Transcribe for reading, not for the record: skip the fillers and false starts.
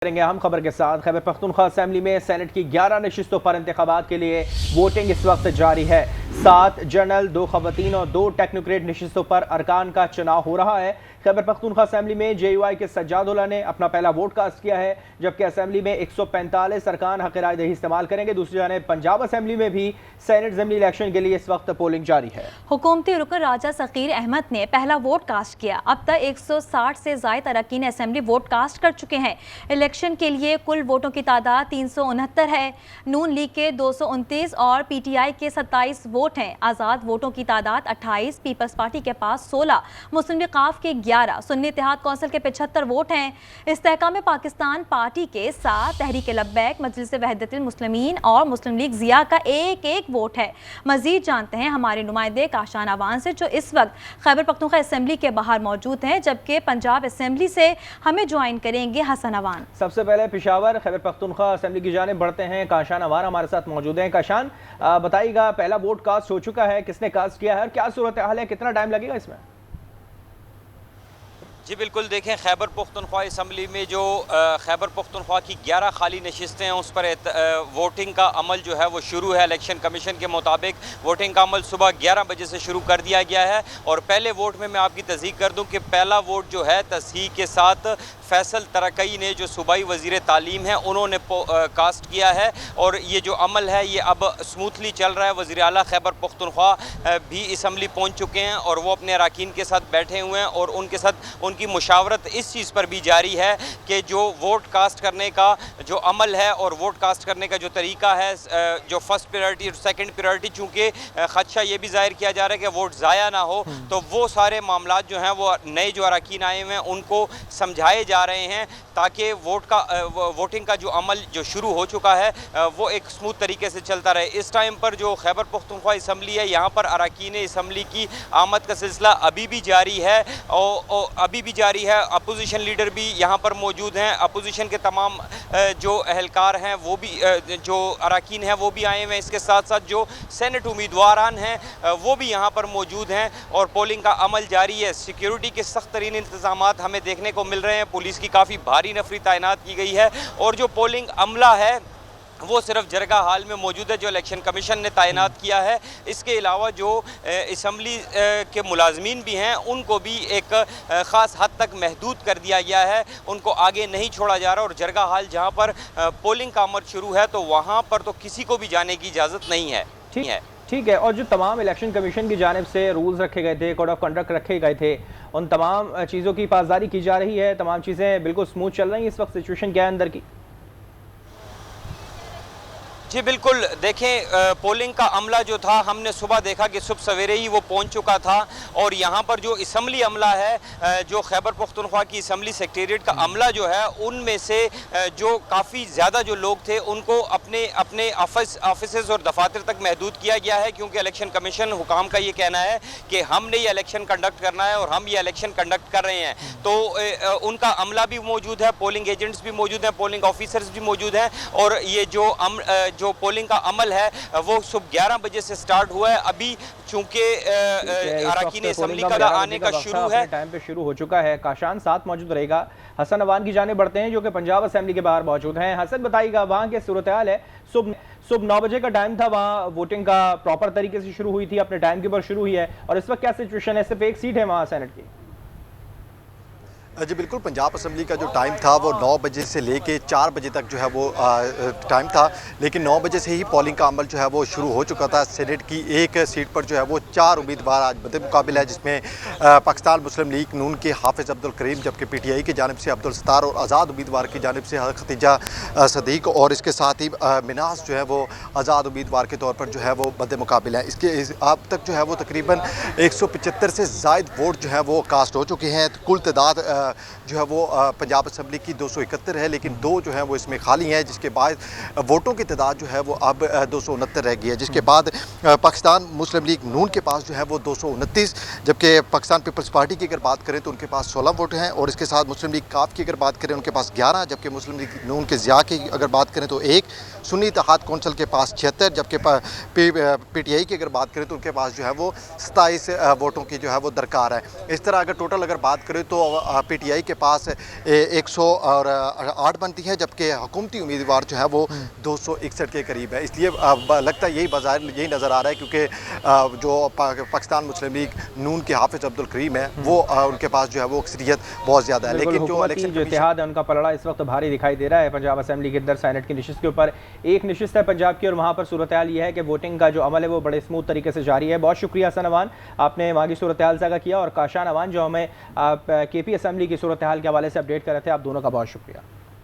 करेंगे हम खबर के साथ। खैबर पख्तूनख्वा असेंबली में सेनेट की 11 नशिस्तों पर इंतखाबात के लिए वोटिंग इस वक्त जारी है। 7 जनरल, 2 खवातीन और 2 टेक्नोक्रेट नशिस्तों पर अरकान का चुनाव हो रहा है। खैबर पख्तूनख्वा असेंबली में JUI के सज्जादुल्लाह ने अपना पहला वोट कास्ट किया है, जबकि असेंबली में 145 अरकान हक राय दही इस्तेमाल करेंगे। दूसरी जानिब पंजाब असेंबली में भी सेनेट ज़मीनी इलेक्शन के लिए इस वक्त पोलिंग जारी है। हुकूमती रुकन राजा सकीर अहमद ने पहला वोट कास्ट किया। अब तक 160 से ज़ायद अरकान असेंबली वोट कास्ट कर चुके हैं। इलेक्शन के लिए कुल वोटों की तादाद 369 है। नून लीग के 229 और PTI के 27 वोट हैं। आज़ाद वोटों की तादाद 28, पीपल्स पार्टी के पास 16, मुस्लिम लीग काफ के 11, सुन्नी इत्तेहाद कौंसिल के 75 वोट हैं। इस्तेहकाम पाकिस्तान पार्टी के 7, तहरीक लब्बैक, मजलिस वहदतुल मुस्लिमीन और मुस्लिम लीग ज़िया का एक वोट है। मजीद जानते हैं हमारे नुमाइंदे काशान अवान से, जो इस वक्त खैबर पख्तूनख्वा असेंबली के बाहर मौजूद हैं, जबकि पंजाब असेंबली से हमें ज्वाइन करेंगे हसन अवान। सबसे पहले पेशावर खैबर पख्तूनख्वा असेंबली की जानिब बढ़ते हैं। काशान अवान हमारे साथ मौजूद हैं। काशान, बताइएगा, पहला वोट कास्ट हो चुका है, किसने कास्ट किया है और क्या सूरत हाल है, कितना टाइम लगेगा इसमें? जी बिल्कुल, देखें खैबर पख्तूनख्वा असम्बली में जो खैबर पख्तूनख्वा की 11 खाली नशिस्तें हैं, उस पर वोटिंग का अमल जो है वो शुरू है। इलेक्शन कमीशन के मुताबिक वोटिंग का अमल सुबह 11 बजे से शुरू कर दिया गया है। और पहले वोट में मैं आपकी तस्दीक कर दूं कि पहला वोट जो है तस्हीह के साथ फैसल तरकई ने, जो सूबाई वज़ीर तालीम है, उन्होंने कास्ट किया है। और ये जो अमल है ये अब स्मूथली चल रहा है। वज़ीर आला खैबर पख्तूनख्वा भी असम्बली पहुँच चुके हैं और वो अपने अरकान के साथ बैठे हुए हैं और उनके साथ उनकी मुशावरत इस चीज़ पर भी जारी है कि जो वोट कास्ट करने का जो अमल है और वोट कास्ट करने का जो तरीका है, जो फर्स्ट प्रायोरिटी और सेकंड प्रायोरिटी, चूँकि ख़दशा ये भी जाहिर किया जा रहा है कि वोट ज़ाया ना हो, तो वो सारे मामलात जो हैं वो नए जो अरकान आए हुए हैं उनको समझाए जा रहे हैं, ताकि वोटिंग का जो अमल जो शुरू हो चुका है वो एक स्मूथ तरीके से चलता रहे। इस टाइम पर जो खैबर पख्तूनख्वा असम्बली है, यहाँ पर अरकान असम्बली की आमद का सिलसिला अभी भी जारी है और अभी भी जारी है। अपोजिशन लीडर भी यहाँ पर मौजूद हैं। अपोजिशन के तमाम जो अहलकार हैं वो भी, जो अरकान हैं वो भी आए हुए हैं। इसके साथ साथ जो सेनेट उम्मीदवारान हैं वो भी यहाँ पर मौजूद हैं और पोलिंग का अमल जारी है। सिक्योरिटी के सख्त तरीन इंतजामात हमें देखने को मिल रहे हैं। पुलिस की काफ़ी भारी नफरी तैनात की गई है और जो पोलिंग अमला है वो सिर्फ जरगा हाल में मौजूद है जो इलेक्शन कमीशन ने तैनात किया है। इसके अलावा जो असम्बली के मुलाजमीन भी हैं उनको भी एक ख़ास हद तक महदूद कर दिया गया है, उनको आगे नहीं छोड़ा जा रहा। और जरगा हाल जहाँ पर पोलिंग का अमल शुरू है तो वहाँ पर तो किसी को भी जाने की इजाज़त नहीं है। ठीक है। और जो तमाम इलेक्शन कमीशन की जानिब से रूल्स रखे गए थे, कोड ऑफ कंडक्ट रखे गए थे, उन तमाम चीज़ों की पासदारी की जा रही है, तमाम चीज़ें बिल्कुल स्मूथ चल रही हैं। इस वक्त सिचुएशन क्या है अंदर की? जी बिल्कुल, देखें पोलिंग का अमला जो था, हमने सुबह देखा कि सुबह सवेरे ही वो पहुंच चुका था। और यहाँ पर जो असम्बली अमला है, जो खैबर पख्तूनख्वा की असम्बली सेक्रेटेरिएट का अमला जो है, उनमें से जो काफ़ी ज़्यादा जो लोग थे उनको अपने अपने ऑफिस और दफातर तक महदूद किया गया है, क्योंकि इलेक्शन कमीशन हुकाम का ये कहना है कि हमने ये इलेक्शन कंडक्ट करना है और हम ये इलेक्शन कंडक्ट कर रहे हैं। तो उनका अमला भी मौजूद है, पोलिंग एजेंट्स भी मौजूद हैं, पोलिंग ऑफिसर्स भी मौजूद हैं। और ये जो पोलिंग का अमल है वो सुबह 11 बजे से स्टार्ट हुआ है। अभी चूंकि अरकान असम्बली का आने का शुरू है, टाइम पे शुरू हो चुका है। काशान साथ मौजूद रहेगा। हसन अवान की जाने बढ़ते हैं जो कि पंजाब असेंबली के बाहर मौजूद हैं। हसन, बताइएगा वहाँ की सूरत हाल है। सुबह 9 बजे का टाइम था, वहाँ वोटिंग का प्रॉपर तरीके से शुरू हुई थी, अपने टाइम के ऊपर शुरू हुई है, और इस वक्त क्या सिचुएशन है? सिर्फ एक सीट है वहाँ सेनेट की। जी बिल्कुल, पंजाब असेंबली का जो टाइम था वो 9 बजे से लेके 4 बजे तक जो है वो टाइम था, लेकिन 9 बजे से ही पोलिंग का अमल जो है वो शुरू हो चुका था। सेनेट की एक सीट पर जो है वो 4 उम्मीदवार आज बदमुकाबिल है, जिसमें पाकिस्तान मुस्लिम लीग नून के हाफिज़ अब्दुल करीम, जबकि PTI की जानिब से अब्दुल सत्तार और आज़ाद उम्मीदवार की जानिब से खतीजा सदीक, और इसके साथ ही मिनास जो है वो आज़ाद उम्मीदवार के तौर पर जो है वो बदमुकाबिल है। इसके अब तक जो है वो तकरीबन 175 से ज़ायद वोट जो है वो कास्ट हो चुके हैं। कुल तादाद जो है वो पंजाब असेंबली की 271 है, लेकिन 2 जो है वो इसमें खाली हैं, जिसके बाद वोटों की तादाद जो है वो अब 269 रह गई है। जिसके बाद पाकिस्तान मुस्लिम लीग नून के पास जो है वो 229, जबकि पाकिस्तान पीपल्स पार्टी की अगर बात करें तो उनके पास 16 वोट हैं। और इसके साथ मुस्लिम लीग काफ की अगर बात करें उनके पास 11, जबकि मुस्लिम लीग नून के ज़िया की अगर बात करें तो 1, सुन्नी इत्तेहाद कौंसिल के पास 76, जबकि PTI की अगर बात करें तो उनके पास जो है वो 27 वोटों की जो है वो दरकार है। इस तरह अगर टोटल अगर बात करें तो पीटीआई के पास 108 बनती हैं, जबकि हुकूमती उम्मीदवार जो है वो 261 के करीब है। इसलिए लगता है यही नज़र आ रहा है, क्योंकि जो पाकिस्तान मुस्लिम लीग नून के हाफिज अब्दुल करीम है वो उनके पास जो है वो अक्सरियत बहुत ज़्यादा है। लेकिन जो इत्तेहाद है उनका पलड़ा इस वक्त भारी दिखाई दे रहा है पंजाब असेंबली के अंदर सेनेट की नशिस्त के ऊपर। एक नशिस्त है पंजाब की और वहाँ पर सूरत हाल ये है कि वोटिंग का जो अमल है वो बड़े स्मूथ तरीके से जारी है। बहुत शुक्रिया हसन अवान, आपने वहाँ की सूरत हाल साझा किया, और काशान अवान जो हमें KP असेंबली की सूरत हाल के हवाले से अपडेट कर रहे थे, आप दोनों का बहुत शुक्रिया।